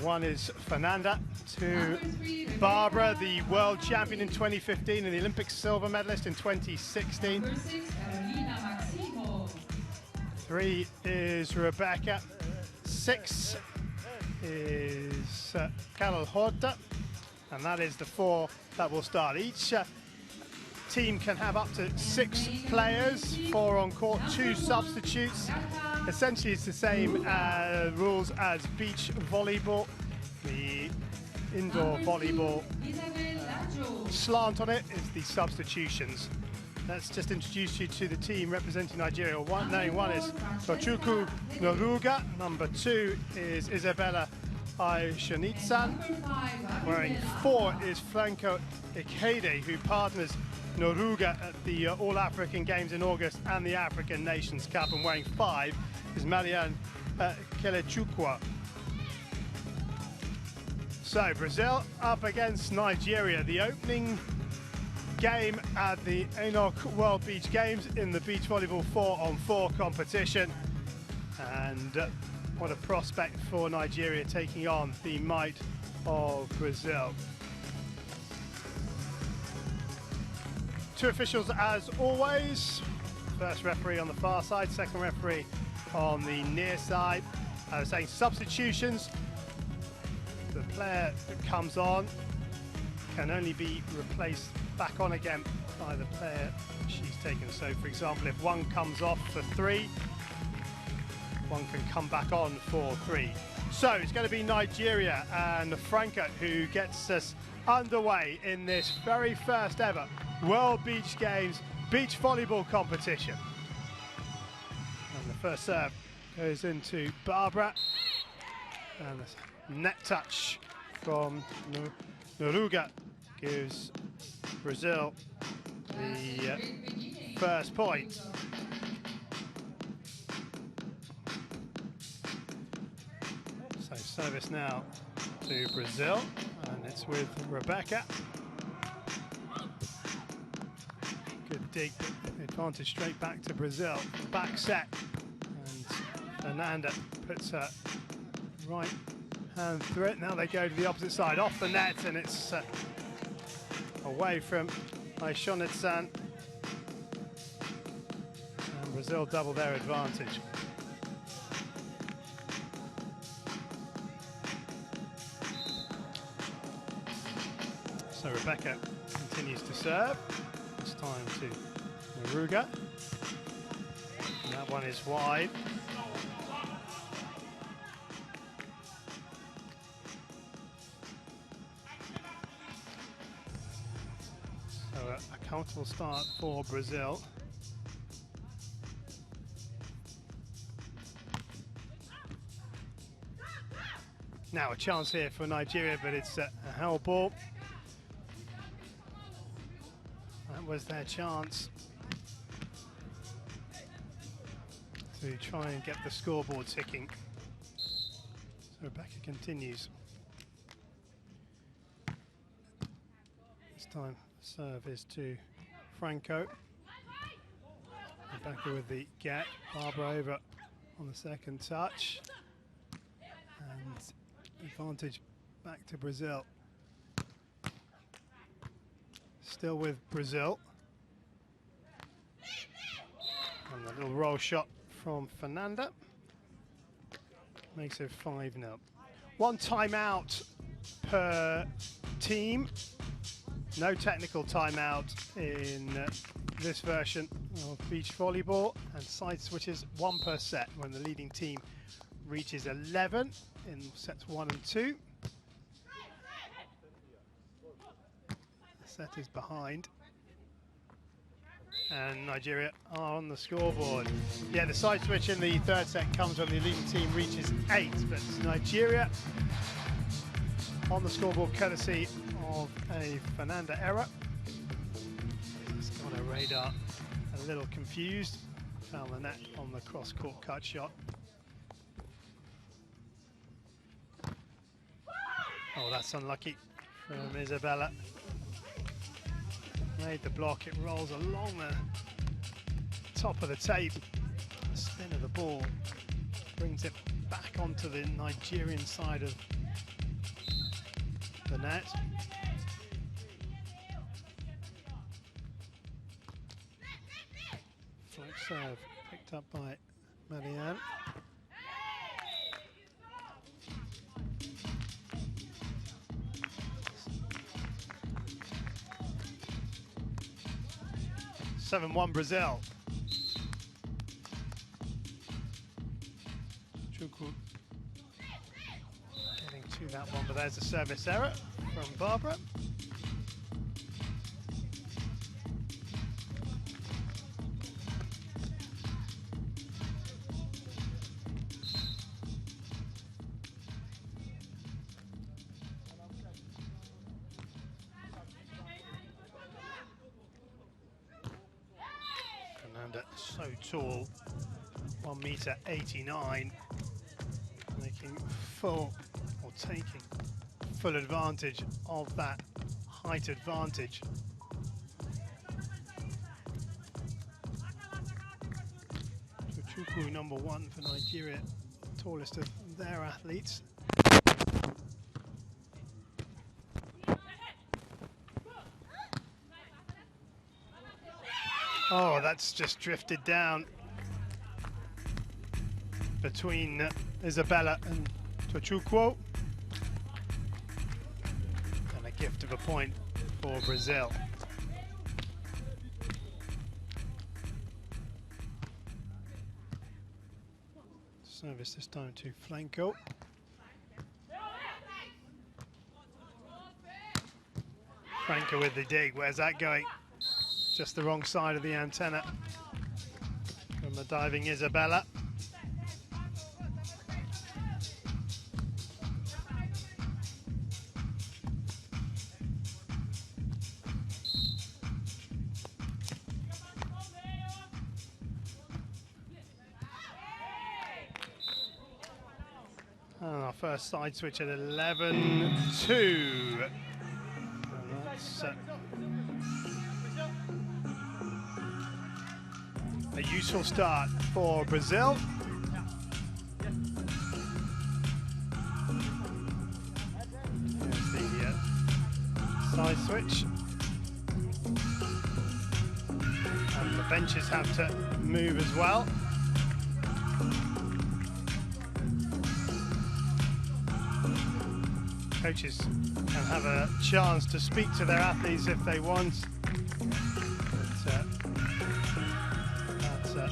One is Fernanda to Barbara, the world champion in 2015 and the Olympic silver medalist in 2016. 3 is Rebecca. 6 is HORTA. And that is the 4 that will start. Each team can have up to 6 players, 4 on court, 2 substitutes. Essentially, it's the same rules as beach volleyball. The indoor volleyball slant on it is the substitutions. Let's just introduce you to the team representing Nigeria. Name 1 is Tochukwu NNORUGA. Number 2 is Isabela Wearing 4 is IKHIEDE, who partners NNORUGA at the All-African Games in August and the African Nations Cup. And wearing 5 is Maryann KELECHUKWU. So Brazil up against Nigeria, the opening game at the ANOC World Beach Games in the Beach Volleyball 4x4 competition. And what a prospect for Nigeria, taking on the might of Brazil. 2 officials as always. First referee on the far side, second referee on the near side. I was saying substitutions. The player that comes on can only be replaced back on again by the player she's taken. So for example, if one comes off for 3, one can come back on for 3. So it's going to be Nigeria and Franco who gets us underway in this very first ever World Beach Games beach volleyball competition. And the first serve goes into Barbara, and the net touch from NNORUGA gives Brazil the first point. So service now to Brazil, and it's with Rebecca. Good dig, advantage straight back to Brazil. Back set, and Fernanda puts her right hand through it. Now they go to the opposite side, off the net, and it's away from EYETSONETAN. And Brazil double their advantage. So Rebecca continues to serve. This time to NNORUGA. And that one is wide. So a comfortable start for Brazil. Now a chance here for Nigeria, but it's a hell ball. That was their chance to try and get the scoreboard ticking. So Rebecca continues. This time serve is to Franco. Rebecca with the get. Barbara over on the second touch. And advantage back to Brazil. Still with Brazil. And the little roll shot from Fernanda makes it 5-0. 1 timeout per team. No technical timeout in this version of beach volleyball, and side switches 1 per set when the leading team reaches 11 in sets 1 and 2. Set is behind, and Nigeria are on the scoreboard. Yeah, the side switch in the third set comes when the leading team reaches 8, but Nigeria on the scoreboard courtesy of a Fernanda error. He's got a radar a little confused, found the net on the cross-court cut shot. Oh, that's unlucky from Isabela. Made the block, it rolls along the top of the tape. The spin of the ball brings it back onto the Nigerian side of the net. Float serve picked up by Maryann. (7-1) Brazil. Tochukwu getting to that one, but there's a service error from Barbara. Fernanda, so tall, 1.89 m, making full, or taking full advantage of that height advantage. Tochukwu, number 1 for Nigeria, tallest of their athletes. Oh, that's just drifted down between Isabela and Tochukwu. And a gift of a point for Brazil. Service this time to Flanco. Franco with the dig. Where's that going? Just the wrong side of the antenna from the diving Isabela. And our first side switch at 11-2. And that's a useful start for Brazil. Here's the side switch. And the benches have to move as well. Coaches can have a chance to speak to their athletes if they want. But,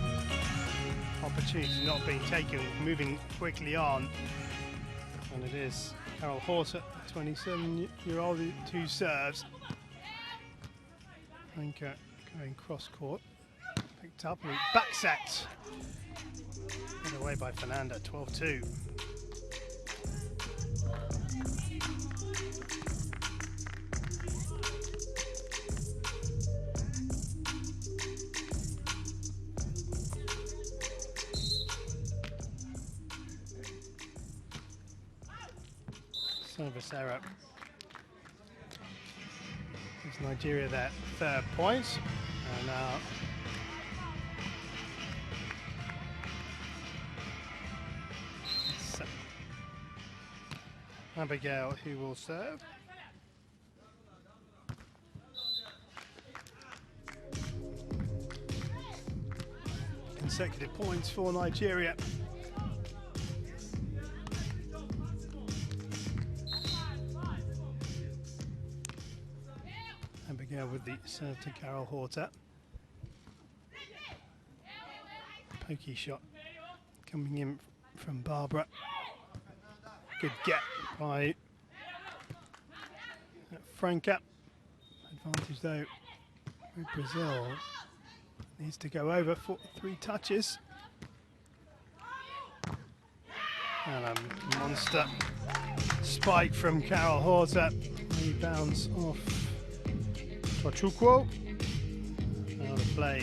opportunity not being taken, moving quickly on. And it is Carol HORTA, 27-year-old, who serves. Anchor going cross court. Picked up and back set. Put away by Fernanda, 12-2. Service error. Gives Nigeria their third point. And now it's Abigail who will serve. Consecutive points for Nigeria. Abigail with the serve to Carol HORTA. Pokey shot coming in from Barbara. Good get by Franca. Advantage though with Brazil. Needs to go over for 3 touches. And a monster spike from Carol HORTA. Rebounds off Tochukwu. Out of play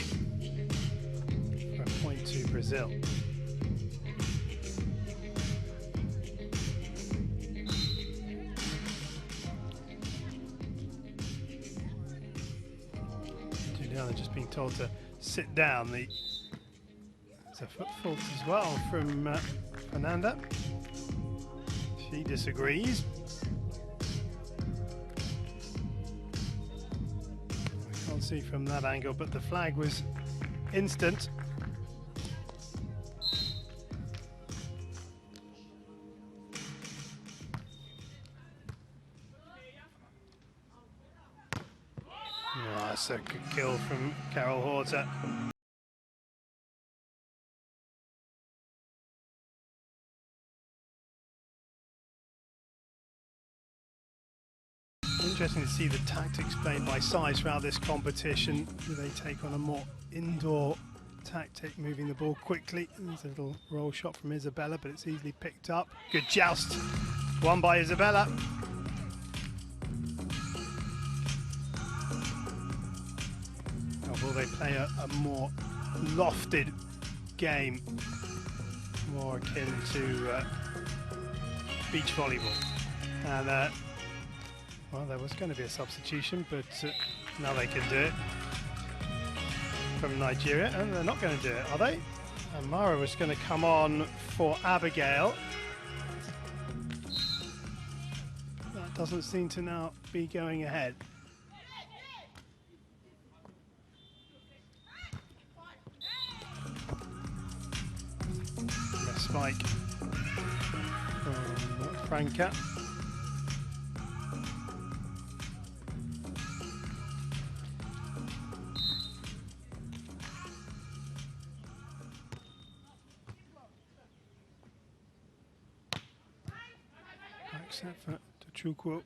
for a point to Brazil. Juliana just being told to sit down. There's a foot fault as well from Fernanda. She disagrees. see from that angle, but the flag was instant. Oh, that's a good kill from Carol HORTA. Interesting to see the tactics played by sides throughout this competition. Do they take on a more indoor tactic, moving the ball quickly? There's a little roll shot from Isabela, but it's easily picked up. Good joust, won by Isabela. Or will they play a more lofted game, more akin to beach volleyball? And well, there was going to be a substitution, but now they can do it from Nigeria, and they're not going to do it, are they? Amara was going to come on for Abigail. That doesn't seem to now be going ahead. A spike from Franca. Set for Tochukwu,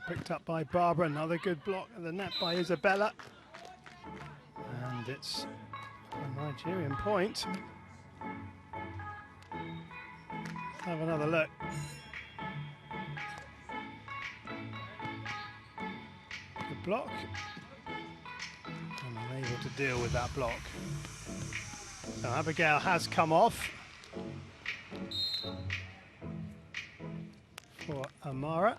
picked up by Barbara. Another good block at the net by Isabela. And it's a Nigerian point. Let's have another look. Good block. And unable to deal with that block. So Abigail has come off for Amara.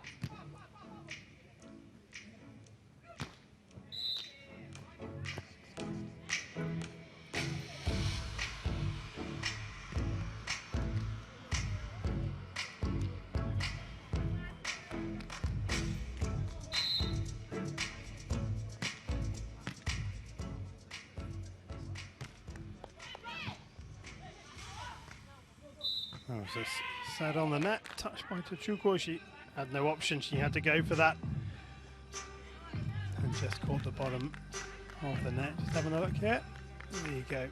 Oh, so set on the net, touched by Tochukwu. She had no option, she had to go for that. And just caught the bottom of the net. Just having a look here. There you go.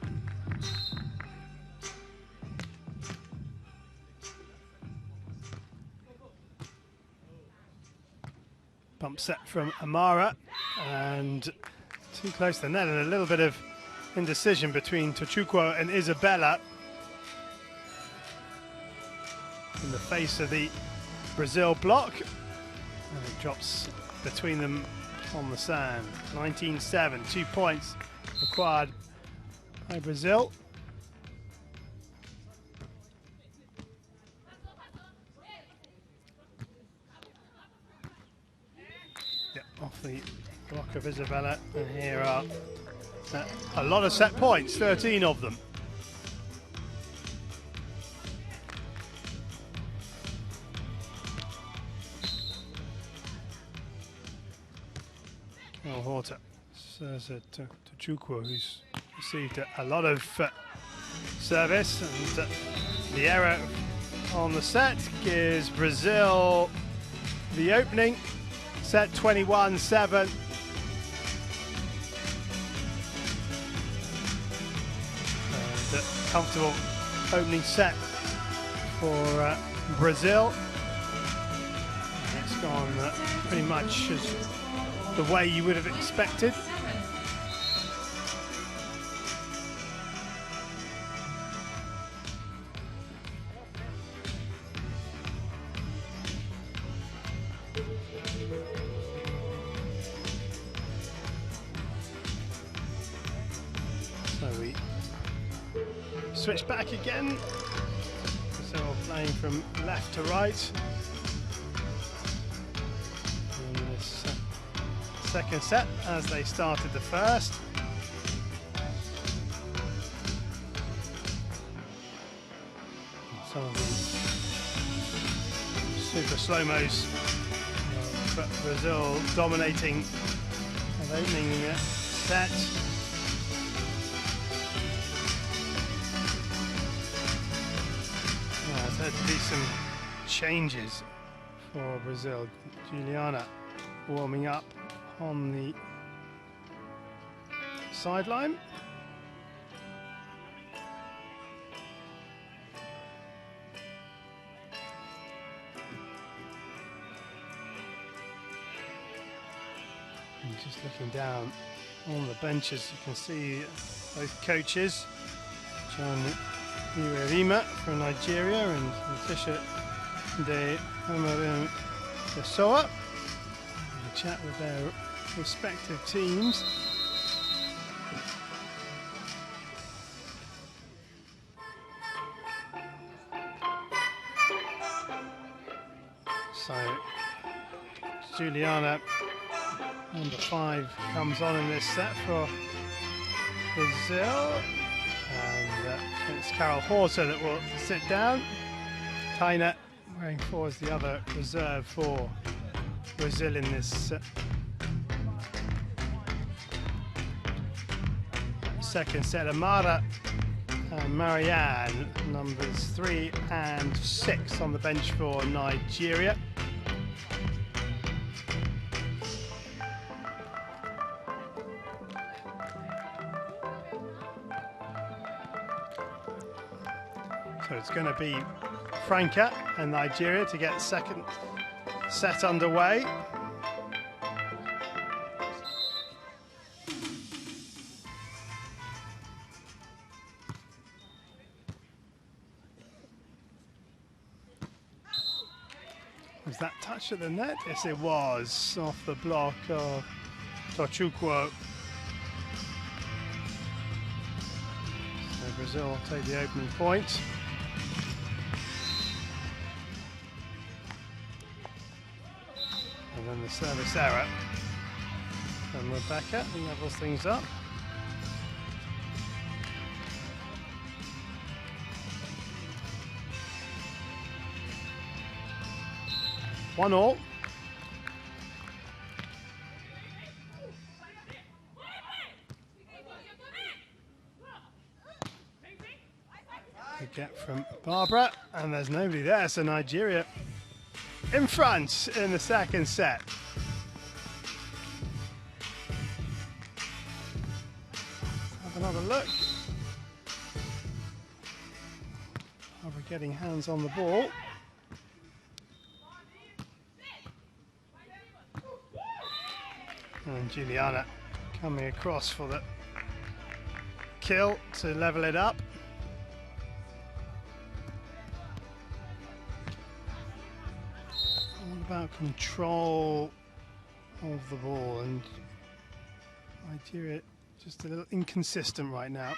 Bump set from Amara, and too close to the net, and a little bit of indecision between Tochukwu and Isabela in the face of the Brazil block, and it drops between them on the sand. 19-7, 2 points required by Brazil. Yep, off the block of Isabela, and here are a lot of set points, 13 of them. HORTA serves it to Tochukwu, who's received a lot of service, and the error on the set gives Brazil the opening set. 21-7. And a comfortable opening set for Brazil. And it's gone pretty much as the way you would have expected. So we switch back again. So we're playing from left to right. Second set as they started the first. Some of the super slow-mos, but Brazil dominating the opening set. There's had to be some changes for Brazil. Juliana warming up on the sideline. And just looking down on the benches, you can see both coaches, John Irerima from Nigeria and Letitia de Amarun de Soa. Chat with their respective teams. So Juliana, number 5, comes on in this set for Brazil, and it's HORTA that will sit down. Taina wearing 4 is the other reserve for Brazil in this second set. Amara and Maryann, numbers 3 and 6 on the bench for Nigeria. So it's going to be Franca and Nigeria to get second set underway. Was that touch at the net? Yes, it was, off the block of Tochukwu. So Brazil will take the opening point. And then the service error from Rebecca levels things up. One all. Good get from Barbara, and there's nobody there, so Nigeria in front in the second set. Have another look. Barbara getting hands on the ball. And Juliana coming across for the kill to level it up. All about control of the ball, and Nigeria just a little inconsistent right now.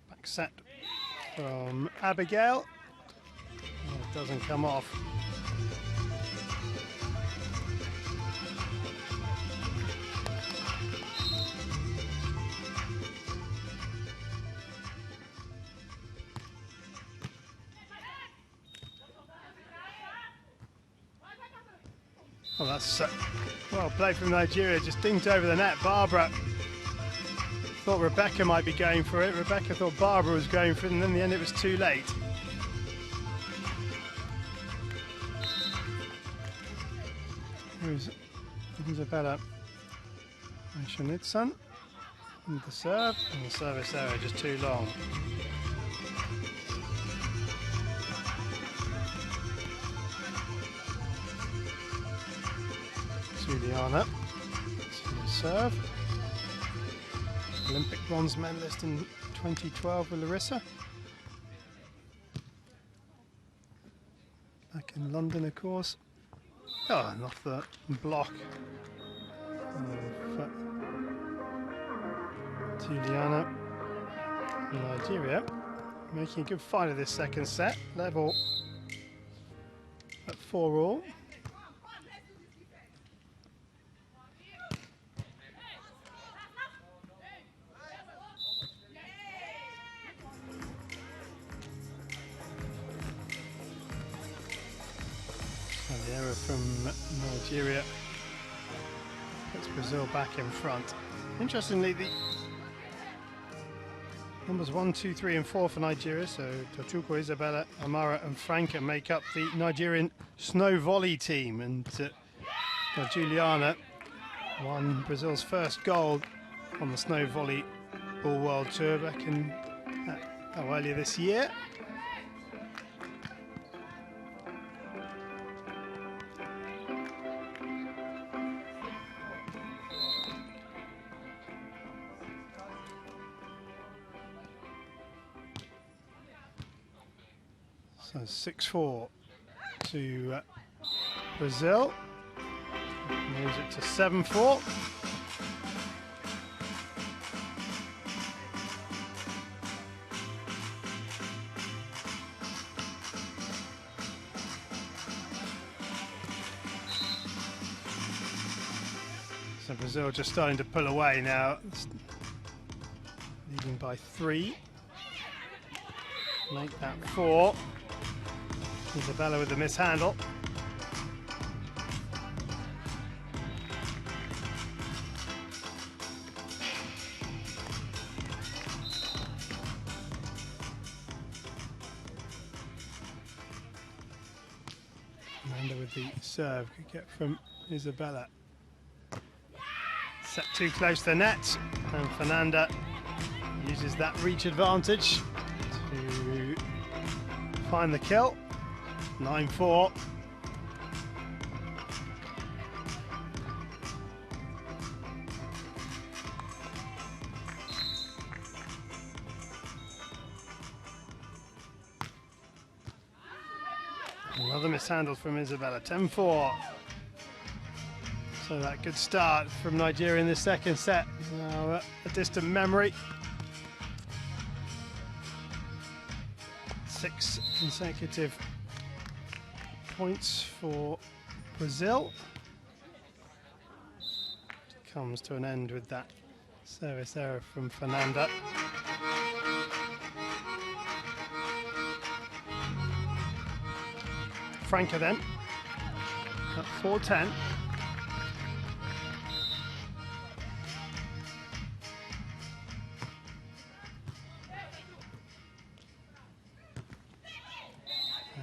Back set from Abigail. Oh, it doesn't come off. Well, that's well played from Nigeria, just dinked over the net. Barbara thought Rebecca might be going for it. Rebecca thought Barbara was going for it, and in the end it was too late. Here's Isabela and the serve, and the service error just too long. Juliana to the serve. Olympic bronze medalist in 2012 with Larissa. Back in London, of course. Oh, and off the block of Juliana. Nigeria making a good fight of this second set. Level at 4 all. The error from Nigeria puts Brazil back in front. Interestingly, the numbers 1, 2, 3, and 4 for Nigeria, so Tochukwu, Isabela, Amara, and Franca make up the Nigerian snow volley team. And Juliana won Brazil's first gold on the snow volleyball world tour back in earlier this year. So 6-4 to Brazil. Moves it to 7-4. So Brazil just starting to pull away now, leading by 3. Make that 4. Isabela with the mishandle. Fernanda with the serve, could get from Isabela. Set too close to the net, and Fernanda uses that reach advantage to find the kill. 9-4. Another mishandle from Isabela. 10-4. So that good start from Nigeria in the second set. Now a distant memory. 6 consecutive points for Brazil. It comes to an end with that service error from Fernanda. Franca then at 4-10.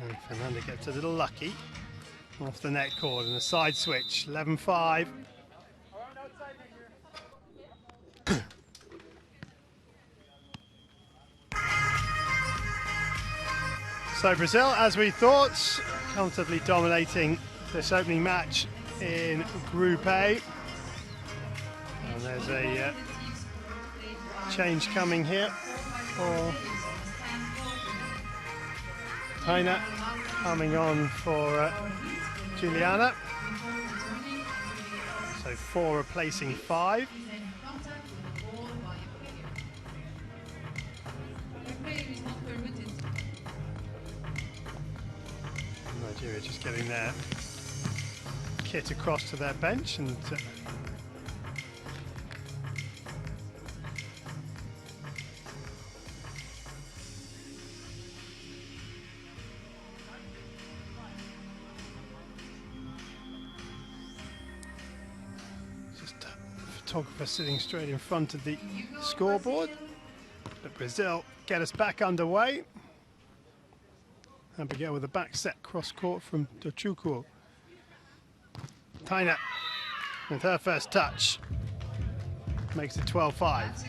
And Fernanda gets a little lucky off the net cord and a side switch. 11-5. So Brazil, as we thought, comfortably dominating this opening match in Group A. And there's a change coming here for Taina, coming on for Juliana. So 4 replacing 5. Nigeria just getting their kit across to their bench, and just a photographer sitting straight in front of the scoreboard. But Brazil get us back underway. Abigail with a back set cross court from Tochukwu. Taina with her first touch makes it 12-5.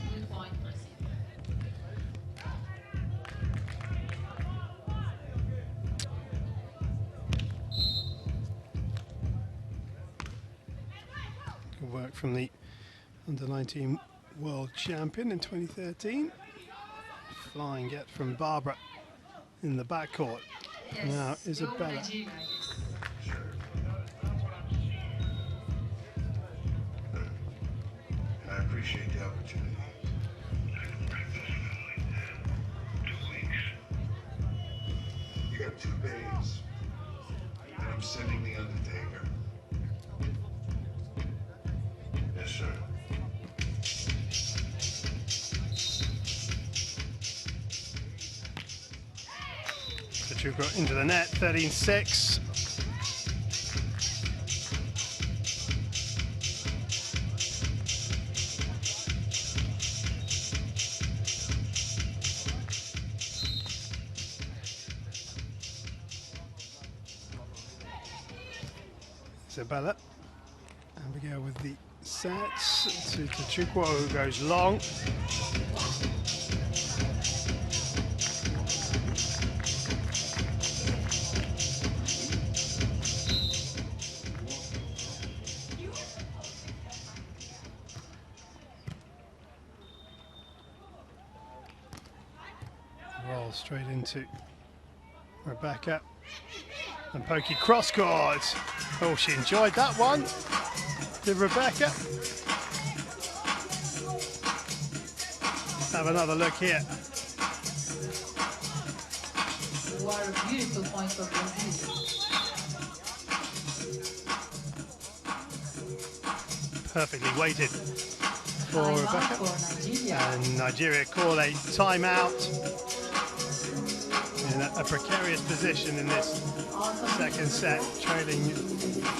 Good work from the under-19 world champion in 2013. Flying get from Barbara in the backcourt. Yes. Now Isabela. I appreciate the opportunity. 2 weeks. You got 2 days. And I'm sending the Undertaker. Yes, sir. Tochukwu into the net, 13-6. Isabela. Abigail with the sets to Tochukwu, who goes long. Roll straight into Rebecca. And pokey cross court. Oh, she enjoyed that one. Did Rebecca? Let's have another look here. What a beautiful point for Brazil. Perfectly weighted for Timeout Rebecca. for Nigeria. And Nigeria call a timeout in a precarious position in this second set, trailing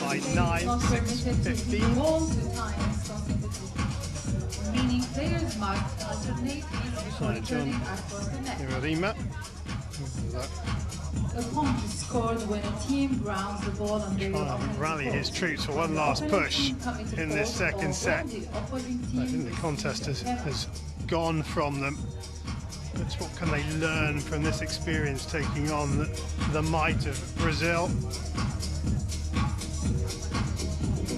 by 9-6-15. Meaning players must alternate before returning across the net. Hiroshima. A point is scored when a team grounds the ball on their Trying to opponent's rally court. his troops for one last push in this second set. I think the contest has gone from them. But what can they learn from this experience taking on the might of Brazil?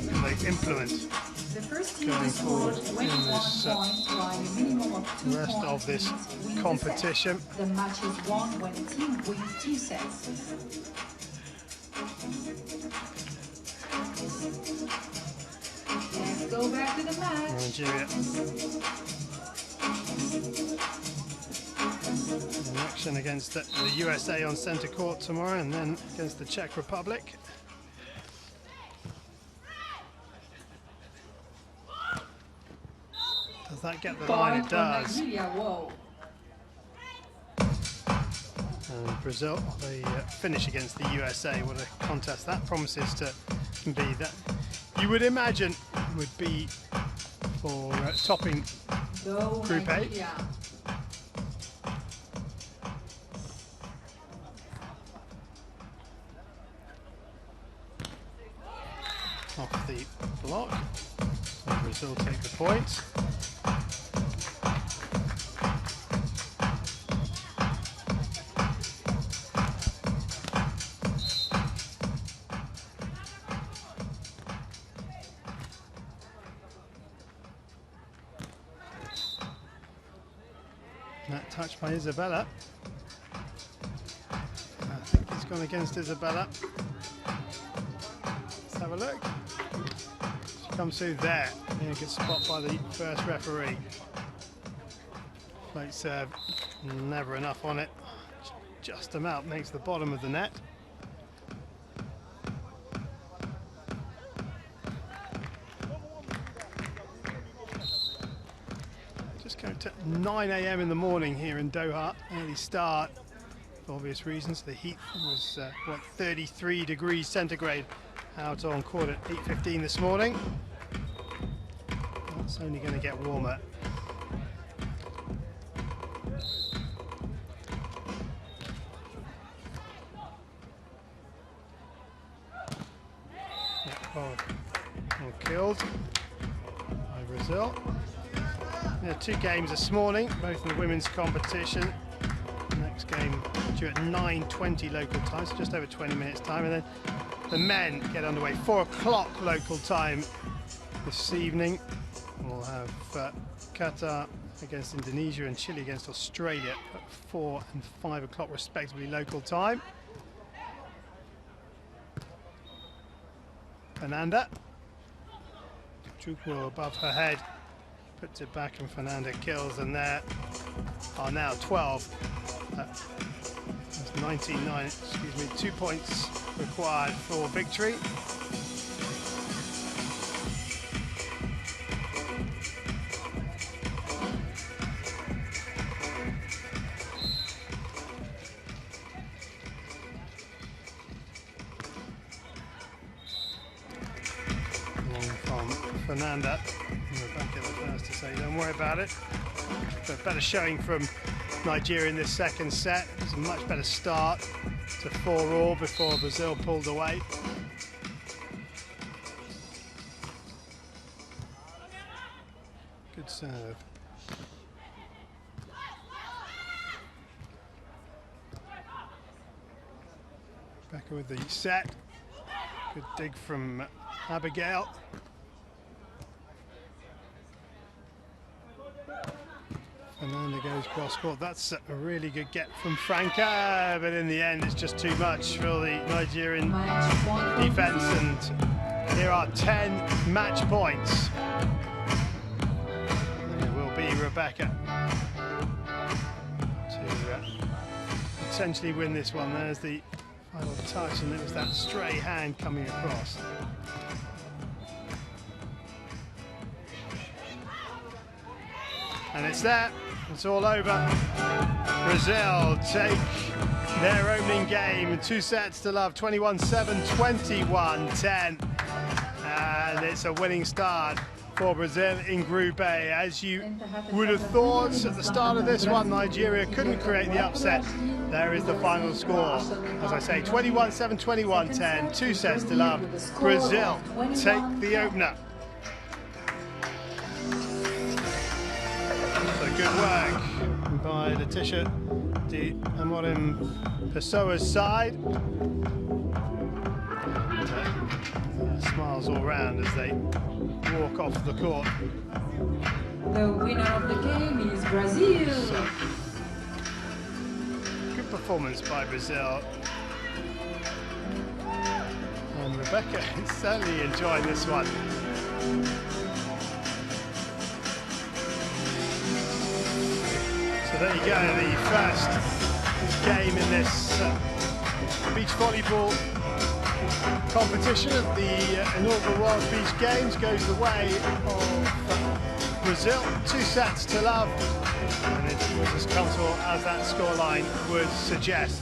Can they implement The first team going scored forward 21 in this points, while a minimum of 2 rest points of this wins the competition? set. The match is won when a team wins 2 sets. Let's go back to the match. Nigeria in action against the USA on centre court tomorrow, and then against the Czech Republic. Does that get the line? It does. Whoa. And Brazil, they finish against the USA. What a contest that promises to be. That you would imagine would be for topping Go Group A. Nigeria. Off the block. So Brazil take the point. That touch by Isabela. I think he's gone against Isabela. Let's have a look. She comes through there. Yeah, good spot by the first referee. Float serve, never enough on it. Just about makes the bottom of the net. Just going to 9 AM in the morning here in Doha. Early start for obvious reasons. The heat was 33 degrees centigrade out on court at 8:15 this morning. It's only going to get warmer. Well killed by Brazil. There are 2 games this morning, both in the women's competition. Next game due at 9:20 local time, so just over 20 minutes time, and then the men get underway 4 o'clock local time this evening. We'll have Qatar against Indonesia and Chile against Australia at 4 and 5 o'clock respectively local time. Fernanda. Tochukwu above her head. Puts it back and Fernanda kills, and there are now 12. That's 19-9, excuse me, 2 points required for victory. From Fernanda. Rebecca the first to say, don't worry about it. But better showing from Nigeria in this second set. It was a much better start to 4-all before Brazil pulled away. serve. Rebecca with the set. Good dig from Abigail. Fernanda goes cross court. That's a really good get from Franca, but in the end it's just too much for the Nigerian defense, and here are 10 match points. It will be Rebecca to potentially win this one. There's the final touch, and it was that stray hand coming across. And it's there. It's all over. Brazil take their opening game in 2 sets to love, 21-7, 21-10. And it's a winning start for Brazil in Group A. As you would have thought at the start of this one, Nigeria couldn't create the upset. There is the final score. As I say, 21-7, 21-10, 2 sets to love. Brazil take the opener. Good work by Letitia de Amorim Pessoa's side. And, smiles all round as they walk off the court. The winner of the game is Brazil. So, good performance by Brazil. And Rebecca is certainly enjoying this one. So there you go, the first game in this beach volleyball competition at the inaugural World Beach Games goes the way of Brazil, 2 sets to love, and it was as comfortable as that scoreline would suggest.